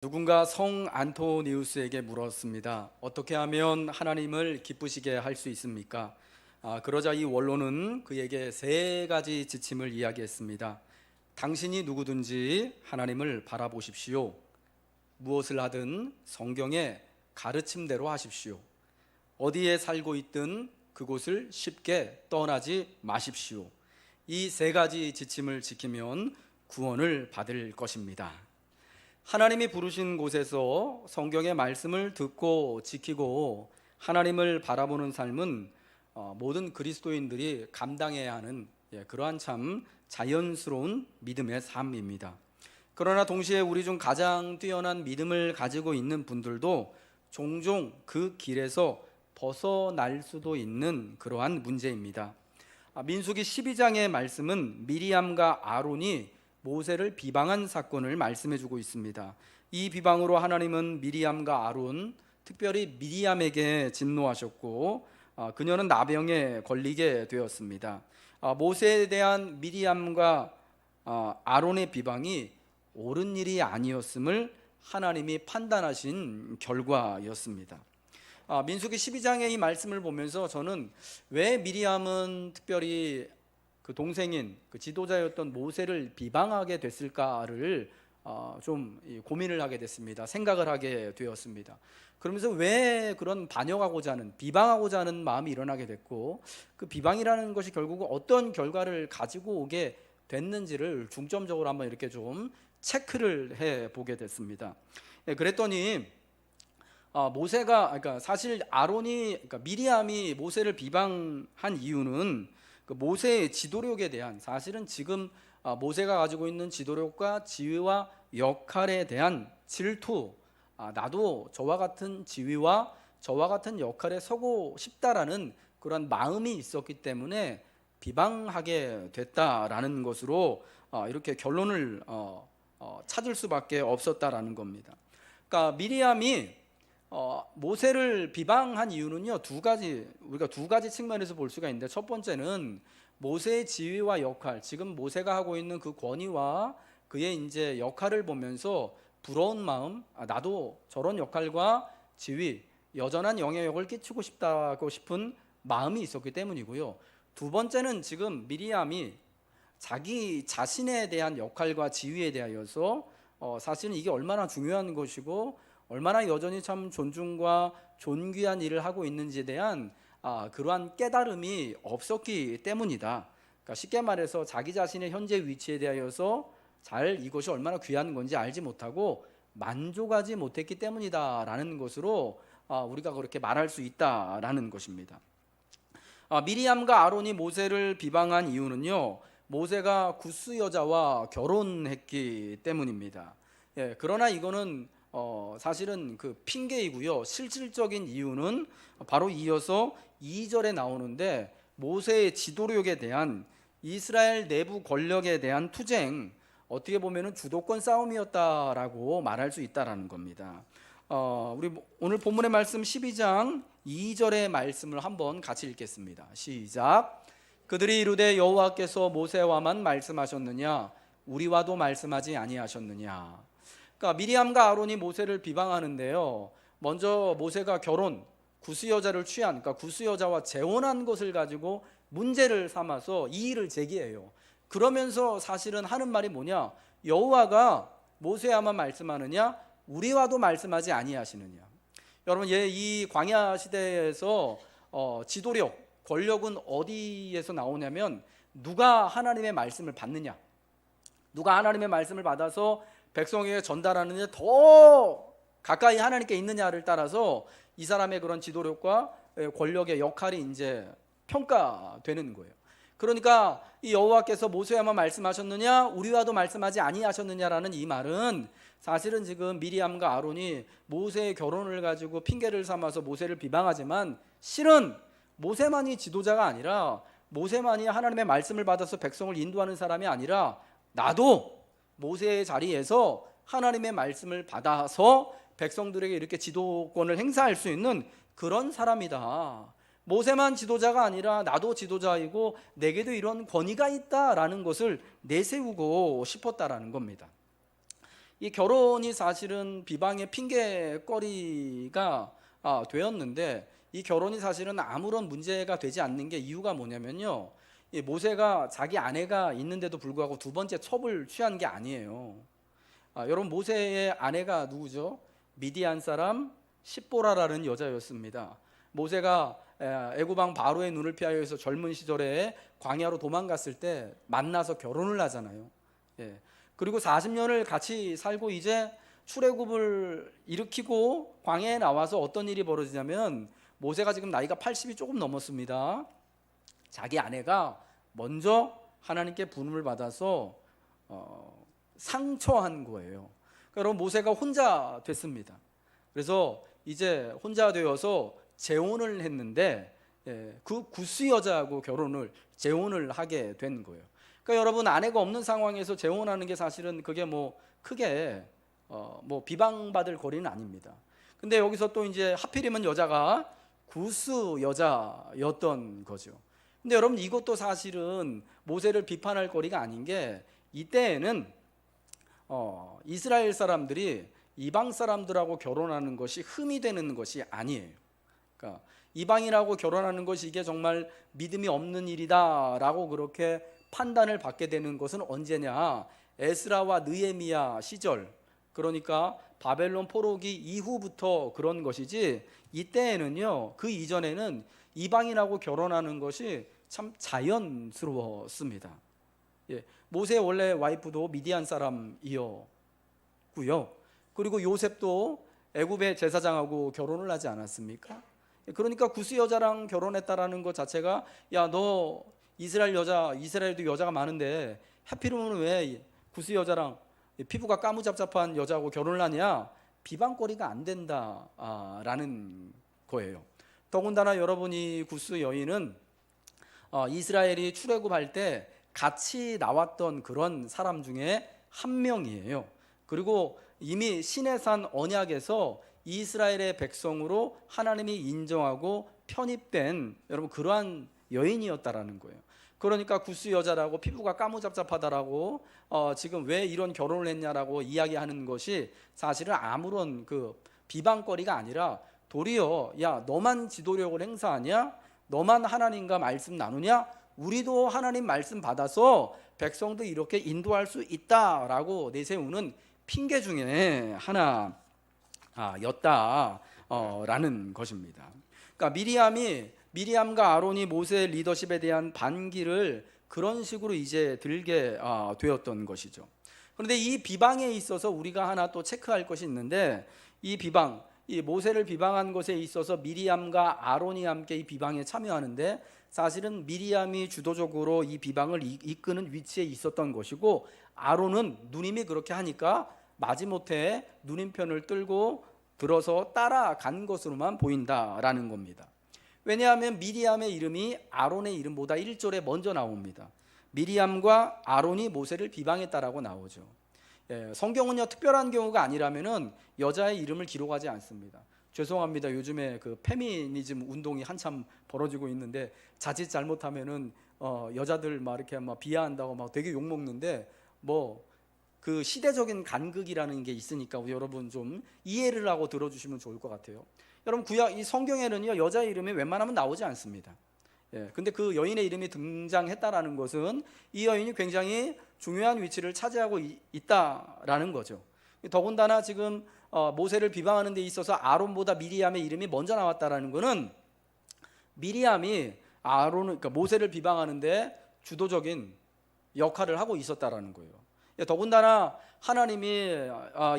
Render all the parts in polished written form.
누군가 성 안토니우스에게 물었습니다. 어떻게 하면 하나님을 기쁘시게 할 수 있습니까? 그러자 이 원로는 그에게 세 가지 지침을 이야기했습니다. 당신이 누구든지 하나님을 바라보십시오. 무엇을 하든 성경의 가르침대로 하십시오. 어디에 살고 있든 그곳을 쉽게 떠나지 마십시오. 이 세 가지 지침을 지키면 구원을 받을 것입니다. 하나님이 부르신 곳에서 성경의 말씀을 듣고 지키고 하나님을 바라보는 삶은 모든 그리스도인들이 감당해야 하는 그러한 참 자연스러운 믿음의 삶입니다. 그러나 동시에 우리 중 가장 뛰어난 믿음을 가지고 있는 분들도 종종 그 길에서 벗어날 수도 있는 그러한 문제입니다. 민수기 12장의 말씀은 미리암과 아론이 모세를 비방한 사건을 말씀해주고 있습니다. 이 비방으로 하나님은 미리암과 아론, 특별히 미리암에게 진노하셨고 그녀는 나병에 걸리게 되었습니다. 모세에 대한 미리암과 아론의 비방이 옳은 일이 아니었음을 하나님이 판단하신 결과였습니다. 민수기 12장의 이 말씀을 보면서 저는 왜 미리암은 특별히 그 동생인 그 지도자였던 모세를 비방하게 됐을까를 좀 고민을 하게 됐습니다. 생각을 하게 되었습니다. 그러면서 왜 그런 반역하고자 하는, 비방하고자 하는 마음이 일어나게 됐고, 그 비방이라는 것이 결국 어떤 결과를 가지고 오게 됐는지를 중점적으로 한번 이렇게 좀 체크를 해 보게 됐습니다. 그랬더니 모세가, 그러니까 사실 아론이, 그러니까 미리암이 모세를 비방한 이유는 그 모세의 지도력에 대한, 사실은 지금 모세가 가지고 있는 지도력과 지위와 역할에 대한 질투, 나도 저와 같은 지위와 저와 같은 역할에 서고 싶다라는 그런 마음이 있었기 때문에 비방하게 됐다라는 것으로 이렇게 결론을 찾을 수밖에 없었다라는 겁니다. 그러니까 미리암이 모세를 비방한 이유는요, 우리가 두 가지 측면에서 볼 수가 있는데, 첫 번째는 모세의 지위와 역할, 지금 모세가 하고 있는 그 권위와 그의 이제 역할을 보면서 부러운 마음, 나도 저런 역할과 지위, 여전한 영향력을 끼치고 싶은 마음이 있었기 때문이고요. 두 번째는 지금 미리암이 자기 자신에 대한 역할과 지위에 대하여서 사실은 이게 얼마나 중요한 것이고 얼마나 여전히 참 존중과 존귀한 일을 하고 있는지에 대한 그러한 깨달음이 없었기 때문이다. 그러니까 쉽게 말해서 자기 자신의 현재 위치에 대하여서 잘 이것이 얼마나 귀한 건지 알지 못하고 만족하지 못했기 때문이다라는 것으로 우리가 그렇게 말할 수 있다라는 것입니다. 미리암과 아론이 모세를 비방한 이유는요, 모세가 구스 여자와 결혼했기 때문입니다. 그러나 이거는 사실은 그 핑계이고요. 실질적인 이유는 바로 이어서 2절에 나오는데, 모세의 지도력에 대한, 이스라엘 내부 권력에 대한 투쟁, 어떻게 보면은 주도권 싸움이었다라고 말할 수 있다라는 겁니다. 우리 오늘 본문의 말씀 12장 2절의 말씀을 한번 같이 읽겠습니다. 시작. 그들이 이르되 여호와께서 모세와만 말씀하셨느냐 우리와도 말씀하지 아니하셨느냐. 그러니까 미리암과 아론이 모세를 비방하는데요, 먼저 모세가 구스 여자를 취한, 그러니까 구스 여자와 재혼한 것을 가지고 문제를 삼아서 이의를 제기해요. 그러면서 사실은 하는 말이 뭐냐, 여호와가 모세와만 말씀하느냐 우리와도 말씀하지 아니하시느냐. 여러분, 이 광야 시대에서 지도력, 권력은 어디에서 나오냐면, 누가 하나님의 말씀을 받느냐, 누가 하나님의 말씀을 받아서 백성에게 전달하느냐, 더 가까이 하나님께 있느냐를 따라서 이 사람의 그런 지도력과 권력의 역할이 이제 평가되는 거예요. 그러니까 이 여호와께서 모세와만 말씀하셨느냐 우리와도 말씀하지 아니하셨느냐라는 이 말은, 사실은 지금 미리암과 아론이 모세의 결혼을 가지고 핑계를 삼아서 모세를 비방하지만, 실은 모세만이 지도자가 아니라, 모세만이 하나님의 말씀을 받아서 백성을 인도하는 사람이 아니라, 나도 모세의 자리에서 하나님의 말씀을 받아서 백성들에게 이렇게 지도권을 행사할 수 있는 그런 사람이다. 모세만 지도자가 아니라 나도 지도자이고 내게도 이런 권위가 있다라는 것을 내세우고 싶었다라는 겁니다. 이 결혼이 사실은 비방의 핑계거리가 되었는데, 이 결혼이 사실은 아무런 문제가 되지 않는 게 이유가 뭐냐면요, 이 모세가 자기 아내가 있는데도 불구하고 두 번째 첩을 취한 게 아니에요. 여러분, 모세의 아내가 누구죠? 미디안 사람 십보라라는 여자였습니다. 모세가 애굽 왕 바로의 눈을 피하여서 젊은 시절에 광야로 도망갔을 때 만나서 결혼을 하잖아요. 그리고 40년을 같이 살고 이제 출애굽을 일으키고 광야에 나와서 어떤 일이 벌어지냐면, 모세가 지금 나이가 80이 조금 넘었습니다. 자기 아내가 먼저 하나님께 부름을 받아서 상처한 거예요. 그러니까 여러분, 모세가 혼자 됐습니다. 그래서 이제 혼자 되어서 재혼을 했는데, 그 구스 여자하고 재혼을 하게 된 거예요. 그러니까 여러분, 아내가 없는 상황에서 재혼하는 게 사실은 그게 뭐 크게 비방받을 거리는 아닙니다. 근데 여기서 또 이제 하필이면 여자가 구스 여자였던 거죠. 근데 여러분, 이것도 사실은 모세를 비판할 거리가 아닌 게, 이때에는 이스라엘 사람들이 이방 사람들하고 결혼하는 것이 흠이 되는 것이 아니에요. 그러니까 이방인하고 결혼하는 것이 이게 정말 믿음이 없는 일이다라고 그렇게 판단을 받게 되는 것은 언제냐? 에스라와 느헤미야 시절, 그러니까 바벨론 포로기 이후부터 그런 것이지, 이때에는요, 그 이전에는 이방인하고 결혼하는 것이 참 자연스러웠습니다. 모세 원래 와이프도 미디안 사람이었고요. 그리고 요셉도 애굽의 제사장하고 결혼을 하지 않았습니까? 그러니까 구스 여자랑 결혼했다라는 것 자체가, 야, 너 이스라엘도 여자가 많은데 하필이면 왜 구스 여자랑 피부가 까무잡잡한 여자하고 결혼을 하냐? 비방거리가 안 된다라는 거예요. 더군다나 여러분이 구스 여인은 이스라엘이 출애굽할 때 같이 나왔던 그런 사람 중에 한 명이에요. 그리고 이미 시내산 언약에서 이스라엘의 백성으로 하나님이 인정하고 편입된 여러분 그러한 여인이었다라는 거예요. 그러니까 구스 여자라고 피부가 까무잡잡하다라고 지금 왜 이런 결혼을 했냐라고 이야기하는 것이 사실은 아무런 그 비방거리가 아니라, 도리어 야, 너만 지도력을 행사하냐? 너만 하나님과 말씀 나누냐? 우리도 하나님 말씀 받아서 백성도 이렇게 인도할 수 있다라고 내세우는 핑계 중에 하나였다라는 것입니다. 그러니까 미리암과 아론이 모세의 리더십에 대한 반기를 그런 식으로 이제 들게 되었던 것이죠. 그런데 이 비방에 있어서 우리가 하나 또 체크할 것이 있는데, 이 모세를 비방한 것에 있어서 미리암과 아론이 함께 이 비방에 참여하는데, 사실은 미리암이 주도적으로 이 비방을 이끄는 위치에 있었던 것이고, 아론은 누님이 그렇게 하니까 마지못해 누님 편을 들어서 따라간 것으로만 보인다라는 겁니다. 왜냐하면 미리암의 이름이 아론의 이름보다 1절에 먼저 나옵니다. 미리암과 아론이 모세를 비방했다라고 나오죠. 성경은요, 특별한 경우가 아니라면은 여자의 이름을 기록하지 않습니다. 죄송합니다. 요즘에 그 페미니즘 운동이 한참 벌어지고 있는데, 자칫 잘못하면은 여자들 막 이렇게 막 비하한다고 막 되게 욕 먹는데, 그 시대적인 간극이라는 게 있으니까 여러분 좀 이해를 하고 들어주시면 좋을 것 같아요. 여러분, 이 성경에는요, 여자 이름이 웬만하면 나오지 않습니다. 근데 그 여인의 이름이 등장했다라는 것은 이 여인이 굉장히 중요한 위치를 차지하고 있다라는 거죠. 더군다나 지금 모세를 비방하는 데 있어서 아론보다 미리암의 이름이 먼저 나왔다라는 것은, 미리암이 그러니까 모세를 비방하는데 주도적인 역할을 하고 있었다라는 거예요. 더군다나 하나님이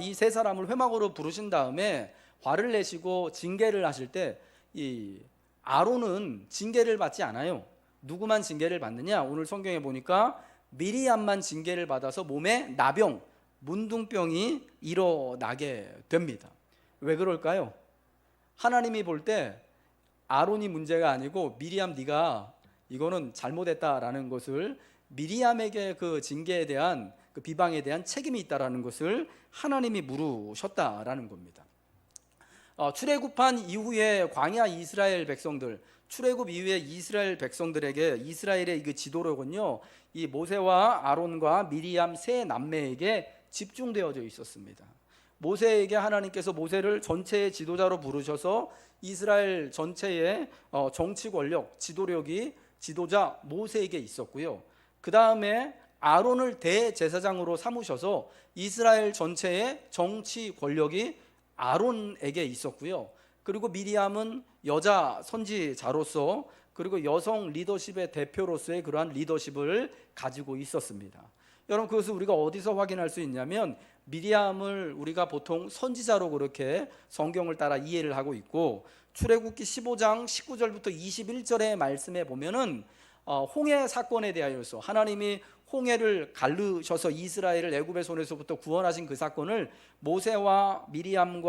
이 세 사람을 회막으로 부르신 다음에 화를 내시고 징계를 하실 때, 이 아론은 징계를 받지 않아요. 누구만 징계를 받느냐? 오늘 성경에 보니까 미리암만 징계를 받아서 몸에 나병, 문둥병이 일어나게 됩니다. 왜 그럴까요? 하나님이 볼 때 아론이 문제가 아니고, 미리암 네가 이거는 잘못했다라는 것을, 미리암에게 그 징계에 대한 그 비방에 대한 책임이 있다라는 것을 하나님이 물으셨다라는 겁니다. 출애굽한 이후에 광야 이스라엘 백성들, 출애굽 이후에 이스라엘 백성들에게 이스라엘의 그 지도력은요, 이 모세와 아론과 미리암 세 남매에게 집중되어져 있었습니다. 모세에게 하나님께서 모세를 전체의 지도자로 부르셔서 이스라엘 전체의 정치 권력, 지도력이 지도자 모세에게 있었고요. 그 다음에 아론을 대제사장으로 삼으셔서 이스라엘 전체의 정치 권력이 아론에게 있었고요. 그리고 미리암은 여자 선지자로서 그리고 여성 리더십의 대표로서의 그러한 리더십을 가지고 있었습니다. 여러분, 그것을 우리가 어디서 확인할 수 있냐면 미리암을 우리가 보통 선지자로 그렇게 성경을 따라 이해를 하고 있고, 출애굽기 15장 19절부터 21절의 말씀에 보면은 홍해 사건에 대하여서 하나님이 홍해를 가르셔서 이스라엘을 애굽의 손에서부터 구원하신 그 사건을 모세와 미리암이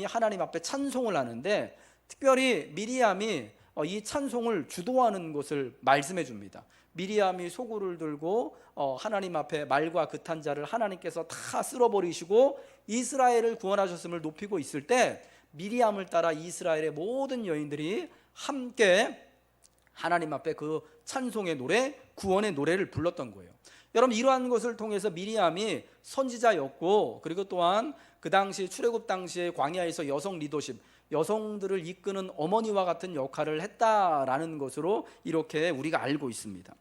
하나님 앞에 찬송을 하는데, 특별히 미리암이 이 찬송을 주도하는 것을 말씀해 줍니다. 미리암이 소구를 들고 하나님 앞에 말과 그탄 자를 하나님께서 다 쓸어버리시고 이스라엘을 구원하셨음을 높이고 있을 때, 미리암을 따라 이스라엘의 모든 여인들이 함께 하나님 앞에 그 찬송의 노래, 구원의 노래를 불렀던 거예요. 여러분, 이러한 것을 통해서 미리암이 선지자였고, 그리고 또한 그 당시 출애굽 당시에 광야에서 여성 리더십, 여성들을 이끄는 어머니와 같은 역할을 했다라는 것으로 이렇게 우리가 알고 있습니다.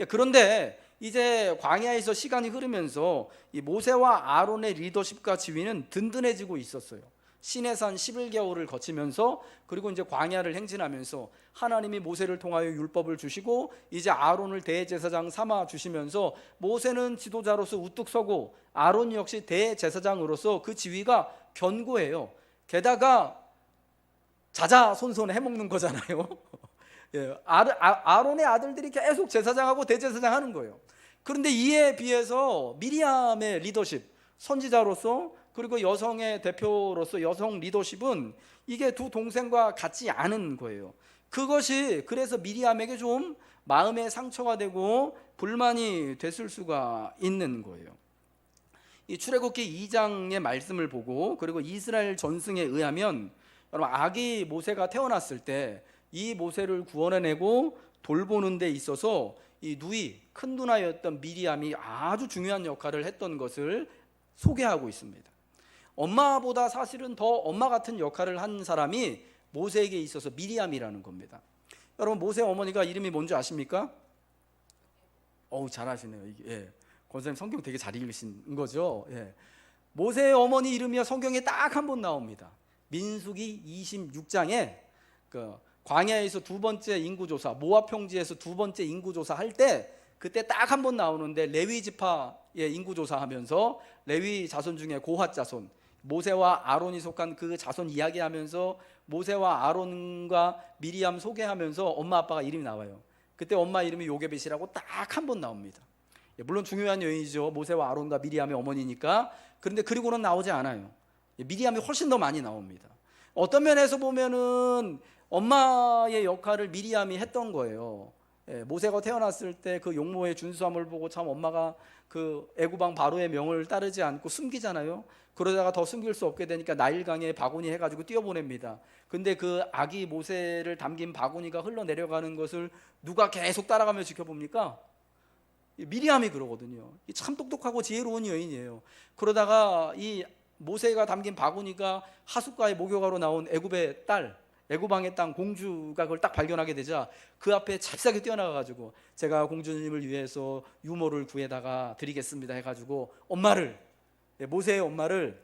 그런데 이제 광야에서 시간이 흐르면서 이 모세와 아론의 리더십과 지위는 든든해지고 있었어요. 시내산 11개월을 거치면서, 그리고 이제 광야를 행진하면서 하나님이 모세를 통하여 율법을 주시고 이제 아론을 대제사장 삼아 주시면서 모세는 지도자로서 우뚝 서고 아론 역시 대제사장으로서 그 지위가 견고해요. 게다가 자자손손 해먹는 거잖아요. 예, 아론의 아들들이 계속 제사장하고 대제사장 하는 거예요. 그런데 이에 비해서 미리암의 리더십, 선지자로서 그리고 여성의 대표로서 여성 리더십은 이게 두 동생과 같지 않은 거예요. 그것이 그래서 미리암에게 좀 마음의 상처가 되고 불만이 됐을 수가 있는 거예요. 이 출애굽기 2장의 말씀을 보고, 그리고 이스라엘 전승에 의하면 여러분, 아기 모세가 태어났을 때 이 모세를 구원해내고 돌보는 데 있어서 이 누이, 큰 누나였던 미리암이 아주 중요한 역할을 했던 것을 소개하고 있습니다. 엄마보다 사실은 더 엄마 같은 역할을 한 사람이 모세에게 있어서 미리암이라는 겁니다. 여러분, 모세 어머니가 이름이 뭔지 아십니까? 잘하시네요. 예. 권사님 성경 되게 잘 읽으신 거죠. 예. 모세의 어머니 이름이 성경에 딱 한 번 나옵니다. 민수기 26장에 그 광야에서 두 번째 인구조사, 모압 평지에서 두 번째 인구조사 할 때 그때 딱 한 번 나오는데, 레위 지파의 인구조사하면서 레위 자손 중에 고핫 자손, 모세와 아론이 속한 그 자손 이야기하면서 모세와 아론과 미리암 소개하면서 엄마 아빠가 이름이 나와요. 그때 엄마 이름이 요게벳이라고 딱 한 번 나옵니다. 물론 중요한 여인이죠. 모세와 아론과 미리암의 어머니니까. 그런데 그리고는 나오지 않아요. 미리암이 훨씬 더 많이 나옵니다. 어떤 면에서 보면은 엄마의 역할을 미리암이 했던 거예요. 모세가 태어났을 때 그 용모의 준수함을 보고 참 엄마가 그 애굽왕 바로의 명을 따르지 않고 숨기잖아요. 그러다가 더 숨길 수 없게 되니까 나일강에 바구니 해가지고 띄워보냅니다. 근데 그 아기 모세를 담긴 바구니가 흘러내려가는 것을 누가 계속 따라가며 지켜봅니까? 미리암이 그러거든요. 참 똑똑하고 지혜로운 여인이에요. 그러다가 이 모세가 담긴 바구니가 하숫가의 목욕하러 나온 애굽의 딸, 애굽왕의 땅 공주가 그걸 딱 발견하게 되자 그 앞에 찹싸게 뛰어나가가지고 제가 공주님을 위해서 유모를 구해다가 드리겠습니다 해가지고 모세의 엄마를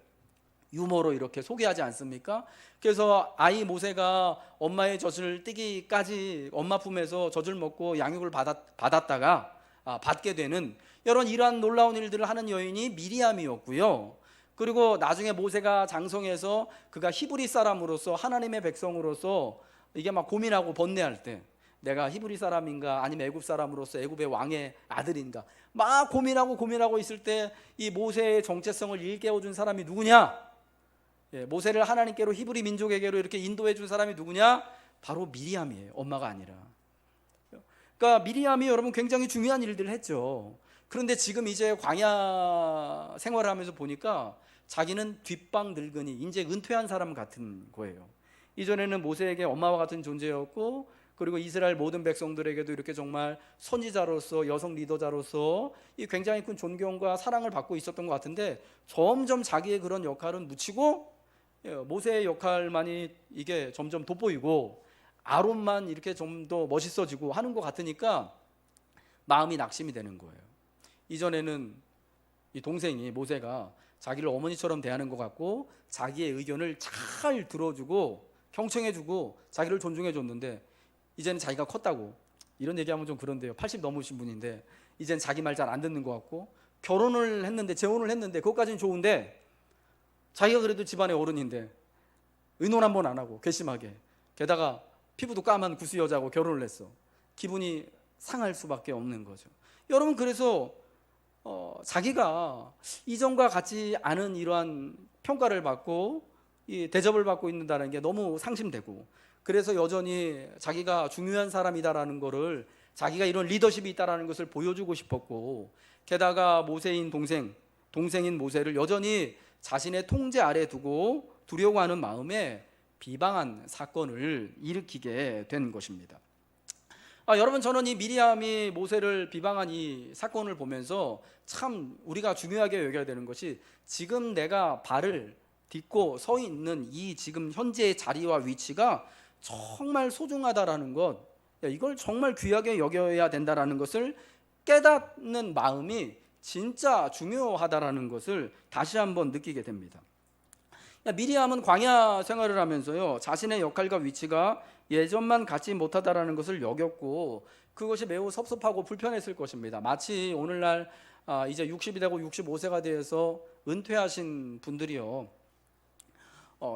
유모로 이렇게 소개하지 않습니까? 그래서 아이 모세가 엄마의 젖을 띠기까지 엄마 품에서 젖을 먹고 양육을 받았다가 받게 되는 이러한 놀라운 일들을 하는 여인이 미리암이었고요. 그리고 나중에 모세가 장성해서 그가 히브리 사람으로서 하나님의 백성으로서 이게 막 고민하고 번뇌할 때, 내가 히브리 사람인가 아니면 애굽 사람으로서 애굽의 왕의 아들인가 막 고민하고 있을 때 이 모세의 정체성을 일깨워준 사람이 누구냐? 모세를 하나님께로 히브리 민족에게로 이렇게 인도해 준 사람이 누구냐? 바로 미리암이에요. 엄마가 아니라. 그러니까 미리암이 여러분 굉장히 중요한 일들을 했죠. 그런데 지금 이제 광야 생활을 하면서 보니까 자기는 뒷방 늙은이, 이제 은퇴한 사람 같은 거예요. 이전에는 모세에게 엄마와 같은 존재였고, 그리고 이스라엘 모든 백성들에게도 이렇게 정말 선지자로서, 여성 리더자로서 이 굉장히 큰 존경과 사랑을 받고 있었던 것 같은데, 점점 자기의 그런 역할은 묻히고 모세의 역할만이 이게 점점 돋보이고 아론만 이렇게 좀 더 멋있어지고 하는 것 같으니까 마음이 낙심이 되는 거예요. 이전에는 이 동생이 모세가 자기를 어머니처럼 대하는 것 같고 자기의 의견을 잘 들어주고 경청해주고 자기를 존중해줬는데, 이제는 자기가 컸다고, 이런 얘기하면 좀 그런데요, 80 넘으신 분인데 이제는 자기 말 잘 안 듣는 것 같고, 결혼을 했는데, 재혼을 했는데 그것까지는 좋은데 자기가 그래도 집안의 어른인데 의논 한 번 안 하고 괘씸하게, 게다가 피부도 까만 구스 여자하고 결혼을 했어. 기분이 상할 수밖에 없는 거죠. 여러분, 그래서 자기가 이전과 같지 않은 이러한 평가를 받고 이 대접을 받고 있는다는 게 너무 상심되고, 그래서 여전히 자기가 중요한 사람이다라는 거를, 자기가 이런 리더십이 있다라는 것을 보여주고 싶었고, 게다가 모세인 동생인 모세를 여전히 자신의 통제 아래 두고 두려고 하는 마음에 비방한 사건을 일으키게 된 것입니다. 여러분, 저는 이 미리암이 모세를 비방한 이 사건을 보면서 참 우리가 중요하게 여겨야 되는 것이, 지금 내가 발을 딛고 서 있는 이 지금 현재의 자리와 위치가 정말 소중하다라는 것, 이걸 정말 귀하게 여겨야 된다라는 것을 깨닫는 마음이 진짜 중요하다라는 것을 다시 한번 느끼게 됩니다. 미리암은 광야 생활을 하면서요, 자신의 역할과 위치가 예전만 갖지 못하다라는 것을 여겼고, 그것이 매우 섭섭하고 불편했을 것입니다. 마치 오늘날 이제 60이 되고 65세가 되어서 은퇴하신 분들이요,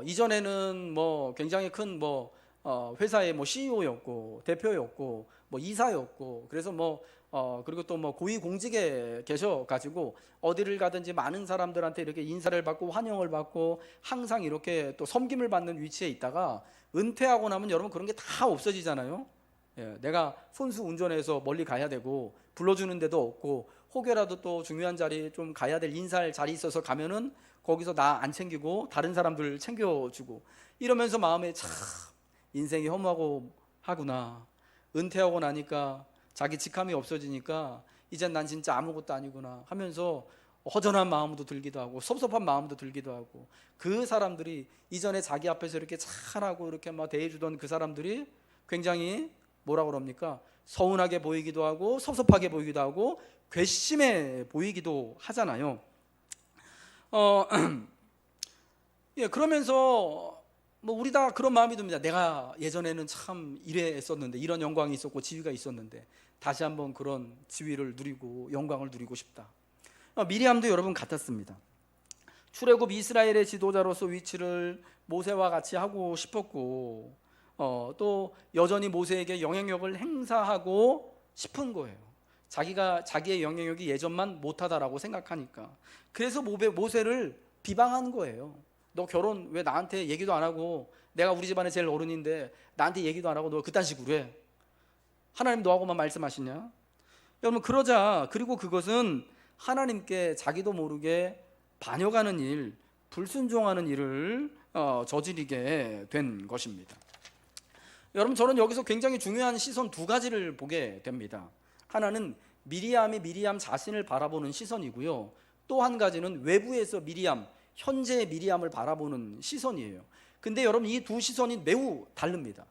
이전에는 뭐 굉장히 큰 회사의 CEO였고 대표였고 이사였고, 그래서 그리고 또 고위 공직에 계셔가지고 어디를 가든지 많은 사람들한테 이렇게 인사를 받고 환영을 받고 항상 이렇게 또 섬김을 받는 위치에 있다가 은퇴하고 나면 여러분 그런 게 다 없어지잖아요. 내가 손수 운전해서 멀리 가야 되고 불러주는 데도 없고, 혹여라도 또 중요한 자리 좀 가야 될 인사할 자리 있어서 가면은 거기서 나 안 챙기고 다른 사람들 챙겨주고, 이러면서 마음에 참 인생이 허무하고 하구나, 은퇴하고 나니까 자기 직함이 없어지니까 이젠 난 진짜 아무것도 아니구나 하면서 허전한 마음도 들기도 하고 섭섭한 마음도 들기도 하고, 그 사람들이 이전에 자기 앞에서 이렇게 잘하고 이렇게 대해주던 그 사람들이 굉장히 뭐라 그럽니까, 서운하게 보이기도 하고 섭섭하게 보이기도 하고 괘씸해 보이기도 하잖아요. 그러면서 우리 다 그런 마음이 듭니다. 내가 예전에는 참 이랬었는데, 이런 영광이 있었고 지위가 있었는데 다시 한번 그런 지위를 누리고 영광을 누리고 싶다. 미리암도 여러분 같았습니다. 출애굽 이스라엘의 지도자로서 위치를 모세와 같이 하고 싶었고, 또 여전히 모세에게 영향력을 행사하고 싶은 거예요. 자기의 영향력이 예전만 못하다라고 생각하니까. 그래서 모세를 비방한 거예요. 너 결혼 왜 나한테 얘기도 안 하고, 내가 우리 집안에 제일 어른인데 나한테 얘기도 안 하고 너 그딴 식으로 해? 하나님 너하고만 말씀하시냐? 여러분, 그리고 그것은 하나님께 자기도 모르게 반역하는 일, 불순종하는 일을 저지르게 된 것입니다. 여러분, 저는 여기서 굉장히 중요한 시선 두 가지를 보게 됩니다. 하나는 미리암이 미리암 자신을 바라보는 시선이고요, 또 한 가지는 외부에서 현재의 미리암을 바라보는 시선이에요. 근데 여러분, 이 두 시선이 매우 다릅니다.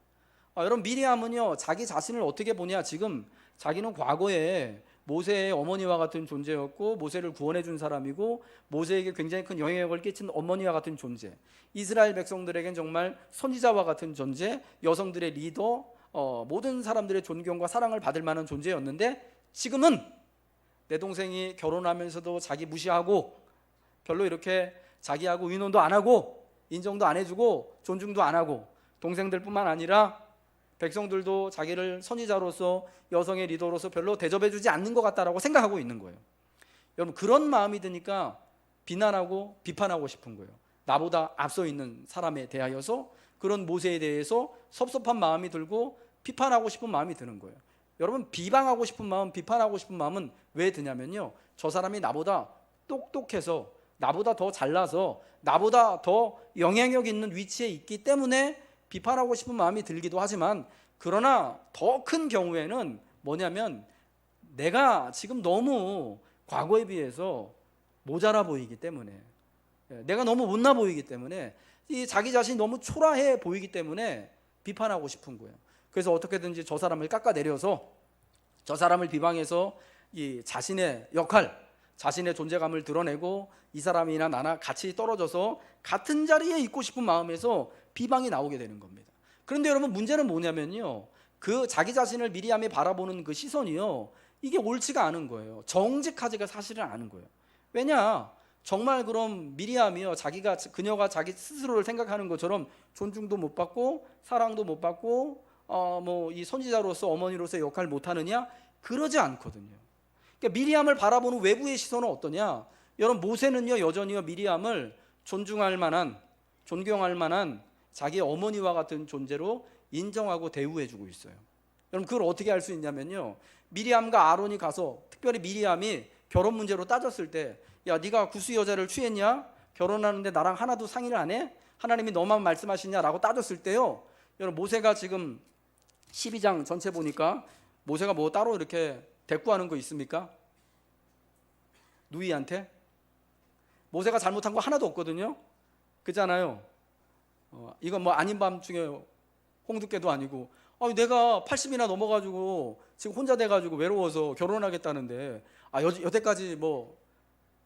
여러분, 미리암은요, 자기 자신을 어떻게 보냐, 지금 자기는 과거에 모세의 어머니와 같은 존재였고 모세를 구원해 준 사람이고 모세에게 굉장히 큰 영향력을 끼친 어머니와 같은 존재, 이스라엘 백성들에겐 정말 선지자와 같은 존재, 여성들의 리더, 모든 사람들의 존경과 사랑을 받을 만한 존재였는데, 지금은 내 동생이 결혼하면서도 자기 무시하고 별로 이렇게 자기하고 의논도 안 하고 인정도 안 해주고 존중도 안 하고, 동생들뿐만 아니라 백성들도 자기를 선지자로서 여성의 리더로서 별로 대접해주지 않는 것 같다라고 생각하고 있는 거예요. 여러분, 그런 마음이 드니까 비난하고 비판하고 싶은 거예요. 나보다 앞서 있는 사람에 대하여서, 그런 모세에 대해서 섭섭한 마음이 들고 비판하고 싶은 마음이 드는 거예요. 여러분, 비방하고 싶은 마음, 비판하고 싶은 마음은 왜 드냐면요, 저 사람이 나보다 똑똑해서, 나보다 더 잘나서, 나보다 더 영향력 있는 위치에 있기 때문에 비판하고 싶은 마음이 들기도 하지만, 그러나 더 큰 경우에는 뭐냐면 내가 지금 너무 과거에 비해서 모자라 보이기 때문에, 내가 너무 못나 보이기 때문에, 이 자기 자신이 너무 초라해 보이기 때문에 비판하고 싶은 거예요. 그래서 어떻게든지 저 사람을 깎아내려서 저 사람을 비방해서 이 자신의 역할, 자신의 존재감을 드러내고 이 사람이나 나나 같이 떨어져서 같은 자리에 있고 싶은 마음에서 비방이 나오게 되는 겁니다. 그런데 여러분, 문제는 뭐냐면요, 그 자기 자신을 미리암이 바라보는 그 시선이요, 이게 옳지가 않은 거예요. 정직하지가 사실은 않은 거예요. 왜냐? 정말 그럼 미리암이요, 그녀가 자기 스스로를 생각하는 것처럼 존중도 못 받고 사랑도 못 받고 이 선지자로서, 어머니로서의 역할을 못 하느냐? 그러지 않거든요. 그러니까 미리암을 바라보는 외부의 시선은 어떠냐? 여러분, 모세는요 여전히요 미리암을 존중할 만한, 존경할 만한 자기 어머니와 같은 존재로 인정하고 대우해주고 있어요. 여러분, 그걸 어떻게 할 수 있냐면요, 미리암과 아론이 가서, 특별히 미리암이 결혼 문제로 따졌을 때, 야, 네가 구스 여자를 취했냐? 결혼하는데 나랑 하나도 상의를 안 해? 하나님이 너만 말씀하시냐라고 따졌을 때요, 여러분, 모세가 지금 12장 전체 보니까 모세가 뭐 따로 이렇게 대꾸하는 거 있습니까? 누이한테? 모세가 잘못한 거 하나도 없거든요. 그잖아요. 이건 뭐 아닌 밤중에 홍두깨도 아니고, 내가 80이나 넘어가지고 지금 혼자 돼가지고 외로워서 결혼하겠다는데, 여태까지 뭐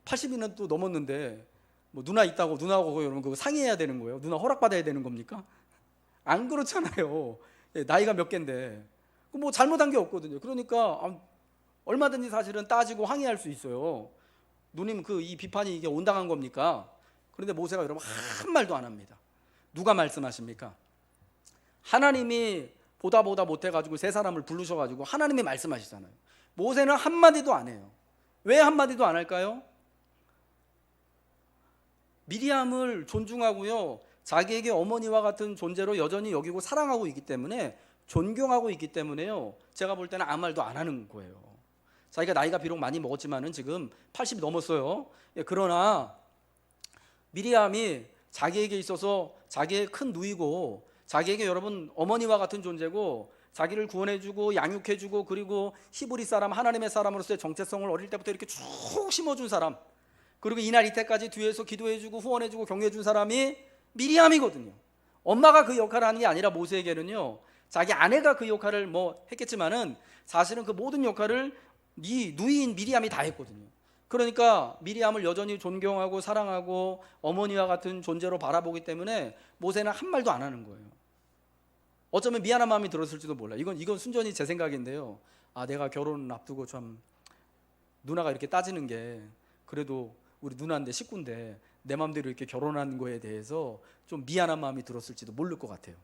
80이나 또 넘었는데 뭐 누나 있다고 누나하고 여러분 그거 상의해야 되는 거예요? 누나 허락받아야 되는 겁니까? 안 그렇잖아요. 나이가 몇 갠데 뭐 잘못한 게 없거든요. 그러니까 얼마든지 사실은 따지고 항의할 수 있어요. 누님, 이 비판이 이게 온당한 겁니까? 그런데 모세가 여러분 한 말도 안 합니다. 누가 말씀하십니까? 하나님이 보다 못해가지고 세 사람을 부르셔가지고 하나님이 말씀하시잖아요. 모세는 한마디도 안 해요. 왜 한마디도 안 할까요? 미리암을 존중하고요, 자기에게 어머니와 같은 존재로 여전히 여기고 사랑하고 있기 때문에, 존경하고 있기 때문에요, 제가 볼 때는 아무 말도 안 하는 거예요. 자기가 나이가 비록 많이 먹었지만은 지금 80이 넘었어요. 그러나 미리암이 자기에게 있어서 자기의 큰 누이고, 자기에게 여러분 어머니와 같은 존재고, 자기를 구원해주고 양육해주고, 그리고 히브리 사람, 하나님의 사람으로서의 정체성을 어릴 때부터 이렇게 쭉 심어준 사람, 그리고 이날 이때까지 뒤에서 기도해주고 후원해주고 격려해준 사람이 미리암이거든요. 엄마가 그 역할을 하는 게 아니라 모세에게는요, 자기 아내가 그 역할을 했겠지만은 사실은 그 모든 역할을 이 누이인 미리암이 다 했거든요. 그러니까 미리암을 여전히 존경하고 사랑하고 어머니와 같은 존재로 바라보기 때문에 모세는 한 말도 안 하는 거예요. 어쩌면 미안한 마음이 들었을지도 몰라요. 이건 순전히 제 생각인데요, 내가 결혼 앞두고 참 누나가 이렇게 따지는 게, 그래도 우리 누나인데 식구인데 내 마음대로 이렇게 결혼한 거에 대해서 좀 미안한 마음이 들었을지도 모를 것 같아요.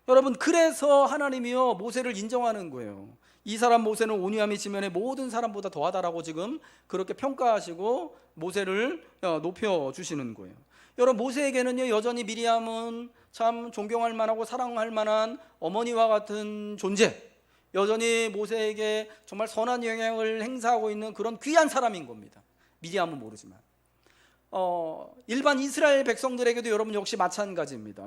여러분, 그래서 하나님이요 모세를 인정하는 거예요. 이 사람 모세는 온유함이 지면에 모든 사람보다 더하다라고 지금 그렇게 평가하시고 모세를 높여주시는 거예요. 여러분, 모세에게는요 여전히 미리암은 참 존경할 만하고 사랑할 만한 어머니와 같은 존재, 여전히 모세에게 정말 선한 영향을 행사하고 있는 그런 귀한 사람인 겁니다. 미리암은 모르지만 일반 이스라엘 백성들에게도 여러분 역시 마찬가지입니다.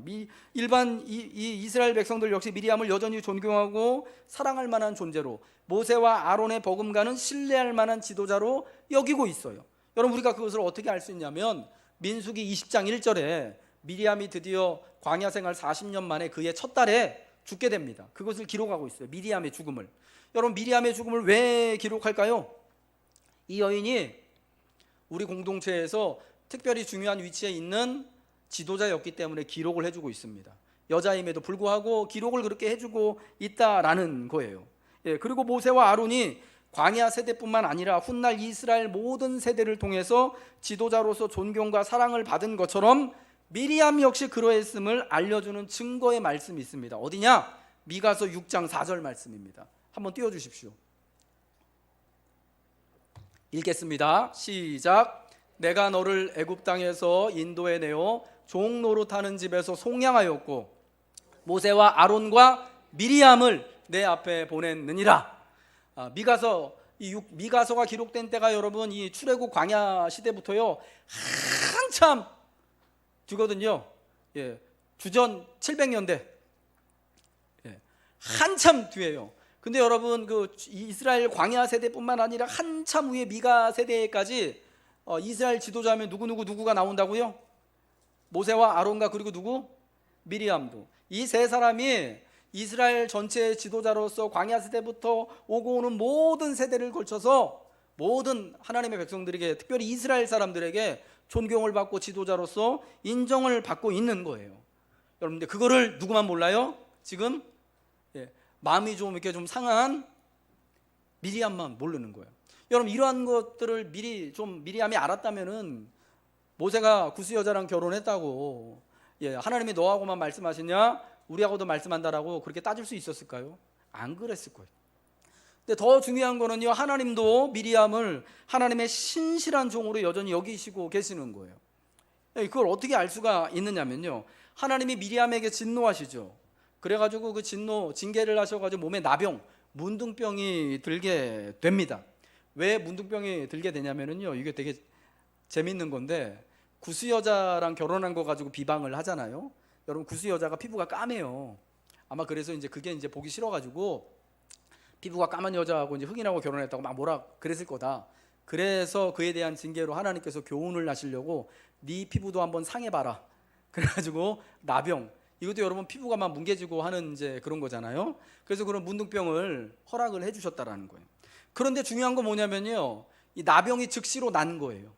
일반 이스라엘 백성들 역시 미리암을 여전히 존경하고 사랑할 만한 존재로, 모세와 아론의 버금가는 신뢰할 만한 지도자로 여기고 있어요. 여러분, 우리가 그것을 어떻게 알 수 있냐면 민수기 20장 1절에 미리암이 드디어 광야 생활 40년 만에 그의 첫 달에 죽게 됩니다. 그것을 기록하고 있어요. 미리암의 죽음을. 여러분, 미리암의 죽음을 왜 기록할까요? 이 여인이 우리 공동체에서 특별히 중요한 위치에 있는 지도자였기 때문에 기록을 해주고 있습니다. 여자임에도 불구하고 기록을 그렇게 해주고 있다라는 거예요. 그리고 모세와 아론이 광야 세대뿐만 아니라 훗날 이스라엘 모든 세대를 통해서 지도자로서 존경과 사랑을 받은 것처럼 미리암 역시 그러했음을 알려주는 증거의 말씀이 있습니다. 어디냐? 미가서 6장 4절 말씀입니다. 한번 띄워주십시오. 읽겠습니다. 시작. 내가 너를 애굽 땅에서 인도해 내어 종 노릇하는 집에서 속량하였고 모세와 아론과 미리암을 내 앞에 보냈느니라. 미가서가 기록된 때가 여러분 이 출애굽 광야 시대부터요 한참 뒤거든요. 주전 700년대. 한참 뒤에요. 근데 여러분 그 이스라엘 광야 세대뿐만 아니라 한참 후에 미가 세대까지 이스라엘 지도자면 누구가 나온다고요? 모세와 아론과 그리고 누구? 미리암도. 이 세 사람이 이스라엘 전체의 지도자로서 광야 세대부터 오고 오는 모든 세대를 걸쳐서 모든 하나님의 백성들에게, 특별히 이스라엘 사람들에게 존경을 받고 지도자로서 인정을 받고 있는 거예요. 여러분들 그거를 누구만 몰라요? 지금 마음이 좀 이렇게 좀 상한 미리암만 모르는 거예요. 여러분 이러한 것들을 미리암이 알았다면은 모세가 구스 여자랑 결혼했다고 하나님이 너하고만 말씀하시냐 우리하고도 말씀한다라고 그렇게 따질 수 있었을까요? 안 그랬을 거예요. 근데 더 중요한 거는요, 하나님도 미리암을 하나님의 신실한 종으로 여전히 여기시고 계시는 거예요. 그걸 어떻게 알 수가 있느냐면요, 하나님이 미리암에게 진노하시죠. 그래가지고 그 징계를 하셔가지고 몸에 나병, 문둥병이 들게 됩니다. 왜 문둥병이 들게 되냐면요, 이게 되게 재밌는 건데, 구스 여자랑 결혼한 거 가지고 비방을 하잖아요. 여러분 구스 여자가 피부가 까매요. 아마 그래서 이제 그게 이제 보기 싫어가지고 피부가 까만 여자하고 이제 흑인하고 결혼했다고 막 뭐라 그랬을 거다. 그래서 그에 대한 징계로 하나님께서 교훈을 하시려고 네 피부도 한번 상해봐라. 그래가지고 나병, 이것도 여러분 피부가 막 뭉개지고 하는 이제 그런 거잖아요. 그래서 그런 문둥병을 허락을 해주셨다라는 거예요. 그런데 중요한 건 뭐냐면요, 이 나병이 즉시로 난 거예요.